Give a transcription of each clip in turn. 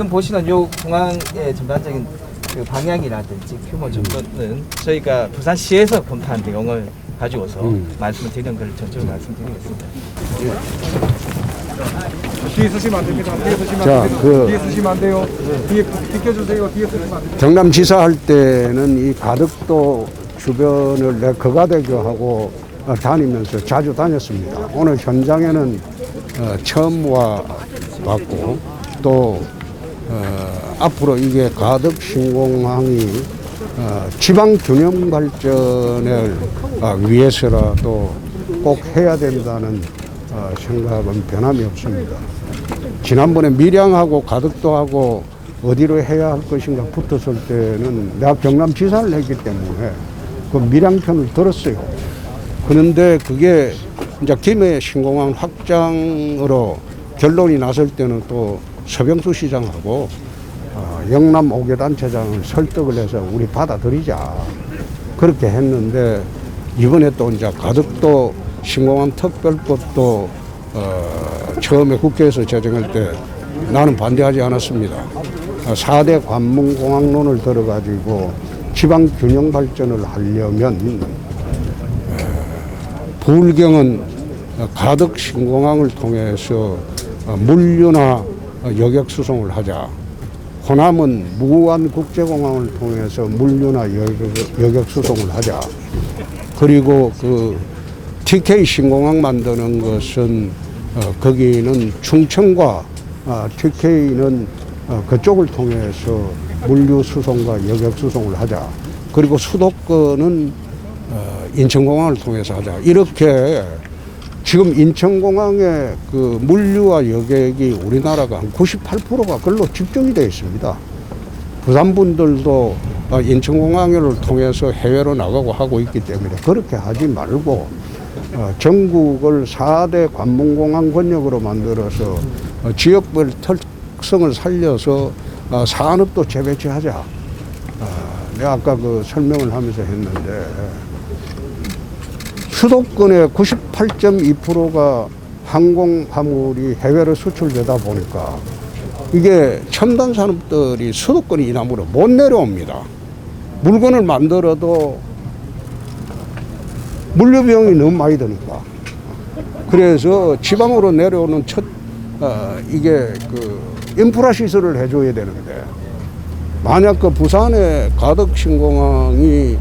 지금 보시는 요 공항의 전반적인 그 방향이라든지 규모 정도는 저희가 부산시에서 검토한 내용을 가지고서 말씀을 드리는 걸 전적으로 말씀드리겠습니다. 뒤에 서시면 안 됩니다. 뒤에 서시면 자, 안 됩니다. 뒤에 서시면 안 돼요. 뒤에 비켜주세요. 뒤에 서시면 안 됩니다. 경남지사 할 때는 이 가덕도 주변을 내 거가대교하고 다니면서 자주 다녔습니다. 오늘 현장에는 처음 와봤고 또 앞으로 이게 가덕 신공항이 지방 균형 발전을 위해서라도 꼭 해야 된다는 생각은 변함이 없습니다. 지난번에 밀양하고 가덕도하고 어디로 해야 할 것인가 붙었을 때는 내가 경남지사를 했기 때문에 그 밀양 편을 들었어요. 그런데 그게 이제 김해 신공항 확장으로 결론이 났을 때는 또 서병수 시장하고 영남 5개 단체장을 설득을 해서 우리 받아들이자 그렇게 했는데 이번에 또 이제 가덕도 신공항 특별법도 처음에 국회에서 제정할 때 나는 반대하지 않았습니다. 4대 관문공항론을 들어가지고 지방 균형 발전을 하려면 부울경은 가덕 신공항을 통해서 물류나 여객 수송을 하자. 호남은 무안 국제공항을 통해서 물류나 여객 수송을 하자. 그리고 그 TK 신공항 만드는 것은 거기는 충청과 TK는 그쪽을 통해서 물류 수송과 여객 수송을 하자. 그리고 수도권은 인천공항을 통해서 하자. 이렇게 지금 인천공항의 그 물류와 여객이 우리나라가 한 98%가 그걸로 집중이 되어 있습니다. 부산분들도 인천공항을 통해서 해외로 나가고 하고 있기 때문에 그렇게 하지 말고 전국을 4대 관문공항 권역으로 만들어서 지역별 특성을 살려서 산업도 재배치하자. 내가 아까 그 설명을 하면서 했는데 수도권의 98.2%가 항공 화물이 해외로 수출되다 보니까 이게 첨단 산업들이 수도권 이남으로 못 내려옵니다. 물건을 만들어도 물류 비용이 너무 많이 드니까. 그래서 지방으로 내려오는 이게 그 인프라 시설을 해줘야 되는데 만약 그 부산의 가덕 신공항이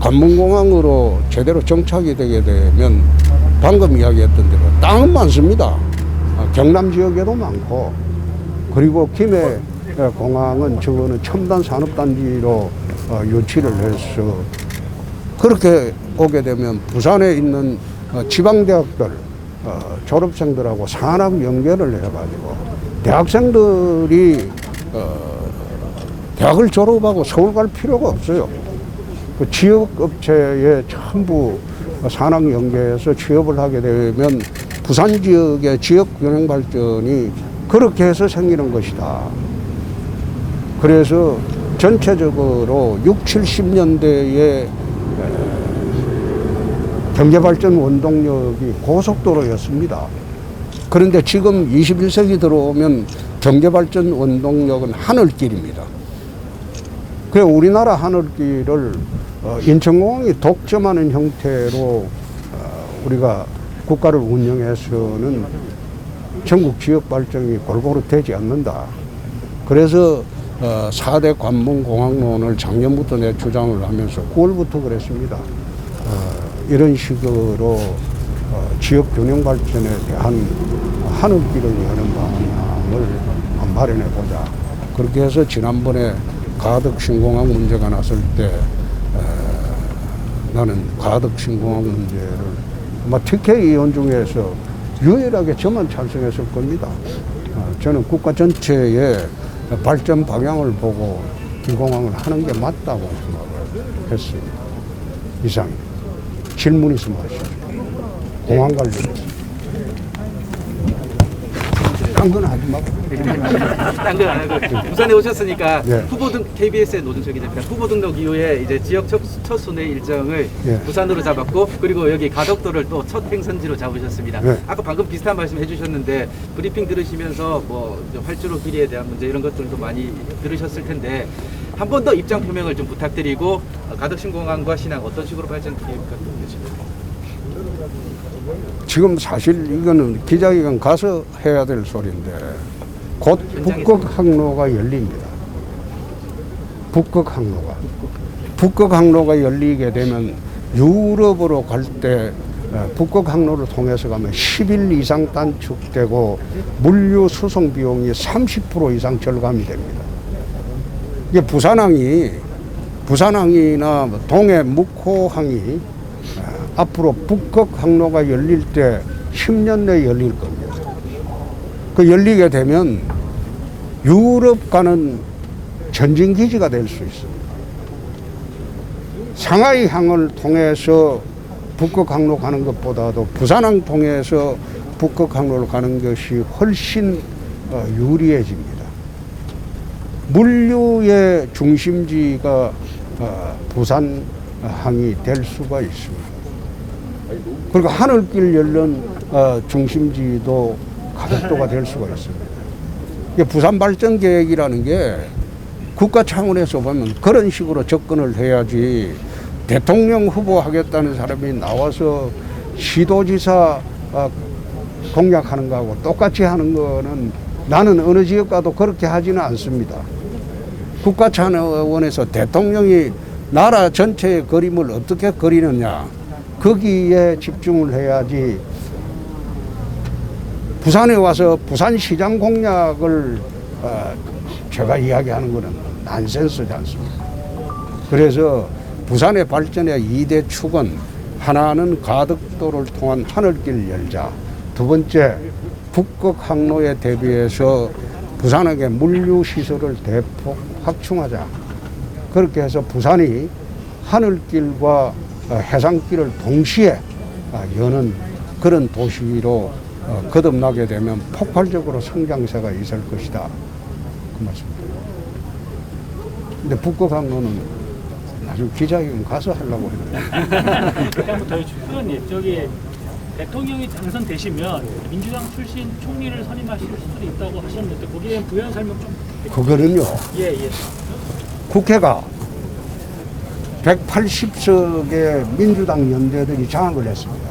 관문공항으로 제대로 정착이 되게 되면 방금 이야기했던 대로 땅은 많습니다. 경남 지역에도 많고 그리고 김해 공항은 저거는 첨단 산업단지로 유치를 해서 그렇게 오게 되면 부산에 있는 지방대학들 졸업생들하고 산학 연계를 해가지고 대학생들이 대학을 졸업하고 서울 갈 필요가 없어요. 그 지역업체에 전부 산학 연계해서 취업을 하게 되면 부산 지역의 지역 균형 발전이 그렇게 해서 생기는 것이다. 그래서 전체적으로 60, 70년대에 경제발전 원동력이 고속도로였습니다. 그런데 지금 21세기 들어오면 경제발전 원동력은 하늘길입니다. 그래서 우리나라 하늘길을 인천공항이 독점하는 형태로 우리가 국가를 운영해서는 전국 지역 발전이 골고루 되지 않는다. 그래서 4대 관문공항론을 작년부터 내 주장을 하면서 9월부터 그랬습니다. 이런 식으로 지역 균형 발전에 대한 하늘길을 여는 방향을 마련해 보자. 그렇게 해서 지난번에 가덕 신공항 문제가 났을 때 나는 가덕 신공항 문제를 아마 TK 의원 중에서 유일하게 저만 찬성했을 겁니다. 저는 국가 전체의 발전 방향을 보고 이 공항을 하는 게 맞다고 생각을 했습니다. 이상입니다. 질문 있으면 하시죠. 공항 관련. 딴 건 하지 마고. 딴건 안 하고 부산에 오셨으니까 네. 후보 등 KBS의 노준석 기자입니다. 후보 등록 이후에 이제 지역 첫 순회 일정을 네. 부산으로 잡았고 그리고 여기 가덕도를 또 첫 행선지로 잡으셨습니다. 네. 아까 방금 비슷한 말씀 해주셨는데 브리핑 들으시면서 뭐 이제 활주로 길이에 대한 문제 이런 것들도 많이 들으셨을 텐데 한 번 더 입장 표명을 좀 부탁드리고 가덕신공항과 신항 어떤 식으로 발전될까 지금 사실 이거는 기자회견 가서 해야 될 소리인데 곧 북극 항로가 열립니다. 북극 항로가. 북극 항로가 열리게 되면 유럽으로 갈 때 북극 항로를 통해서 가면 10일 이상 단축되고 물류 수송 비용이 30% 이상 절감이 됩니다. 이게 부산항이나 동해 묵호항이 앞으로 북극 항로가 열릴 때 10년 내에 열릴 겁니다. 그 열리게 되면 유럽 가는 전진기지가 될 수 있습니다. 상하이 항을 통해서 북극 항로 가는 것보다도 부산항 통해서 북극 항로로 가는 것이 훨씬 유리해집니다. 물류의 중심지가 부산항이 될 수가 있습니다. 그리고 하늘길 열린 중심지도 가덕도가 될 수가 있습니다. 이게 부산 발전 계획이라는 게 국가 차원에서 보면 그런 식으로 접근을 해야지 대통령 후보 하겠다는 사람이 나와서 시도지사 공약하는 거하고 똑같이 하는 거는 나는 어느 지역 가도 그렇게 하지는 않습니다. 국가 차원에서 대통령이 나라 전체의 그림을 어떻게 그리느냐 거기에 집중을 해야지 부산에 와서 부산시장 공약을 제가 이야기하는 것은 난센스지 않습니까? 그래서 부산의 발전의 2대 축은 하나는 가덕도를 통한 하늘길 열자, 두 번째 북극 항로에 대비해서 부산에게 물류 시설을 대폭 확충하자. 그렇게 해서 부산이 하늘길과 해상길을 동시에 여는 그런 도시로 거듭나게 되면 폭발적으로 성장세가 있을 것이다. 그 말씀입니다. 근데 북극 항로는 나중에 기자회견 가서 하려고 했는데. 그다음부터 의원님 저기 대통령이 당선되시면 민주당 출신 총리를 선임하실 수도 있다고 하셨는데 거기에 대한 부연 설명 좀. 그거는요. 예. 국회가 180석의 민주당 연대들이 장악을 했습니다.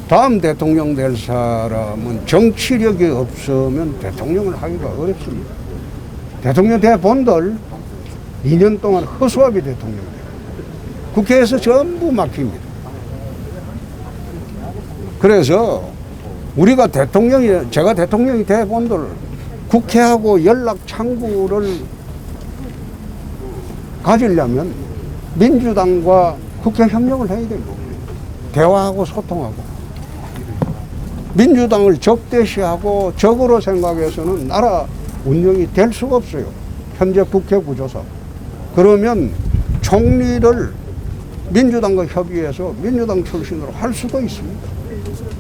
다음 대통령 될 사람은 정치력이 없으면 대통령을 하기가 어렵습니다. 대통령 대본들 2년 동안 허수아비 대통령이에요. 국회에서 전부 막힙니다. 그래서 우리가 제가 대통령이 대본들 국회하고 연락 창구를 가지려면 민주당과 국회 협력을 해야 되고 대화하고 소통하고 민주당을 적대시하고 적으로 생각해서는 나라 운영이 될 수가 없어요. 현재 국회 구조상. 그러면 총리를 민주당과 협의해서 민주당 출신으로 할 수도 있습니다.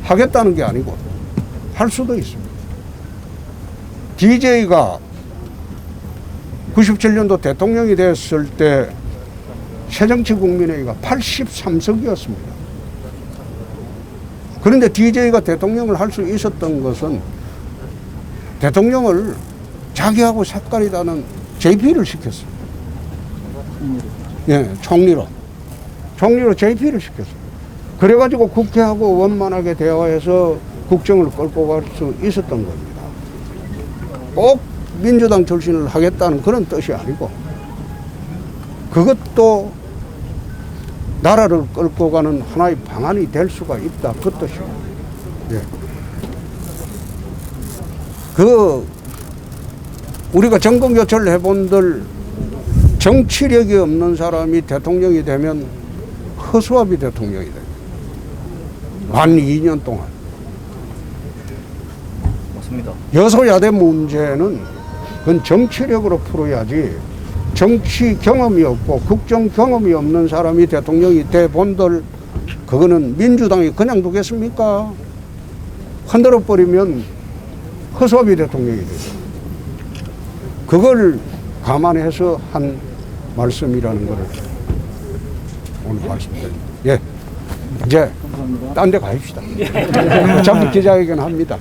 하겠다는 게 아니고 할 수도 있습니다. DJ가 97년도 대통령이 됐을 때 새정치국민회의가 83석이었습니다. 그런데 DJ가 대통령을 할 수 있었던 것은 대통령을 자기하고 색깔이 다른 JP를 시켰어요. 예, 총리로 JP를 시켰어요. 그래가지고 국회하고 원만하게 대화해서 국정을 끌고 갈 수 있었던 겁니다. 꼭 민주당 출신을 하겠다는 그런 뜻이 아니고 그것도 나라를 끌고 가는 하나의 방안이 될 수가 있다. 그 뜻입니다. 예. 우리가 정권교체를 해본들 정치력이 없는 사람이 대통령이 되면 허수아비 대통령이 됩니다. 만 2년 동안. 맞습니다. 여소야대 문제는 그건 정치력으로 풀어야지 정치 경험이 없고 국정 경험이 없는 사람이 대통령이 돼본들 그거는 민주당이 그냥 두겠습니까? 흔들어 버리면 허수아비 대통령이 되죠. 그걸 감안해서 한 말씀이라는 것을 오늘 말씀드립니다. 예. 이제 딴 데 가입시다. 어차피 기자회견 합니다.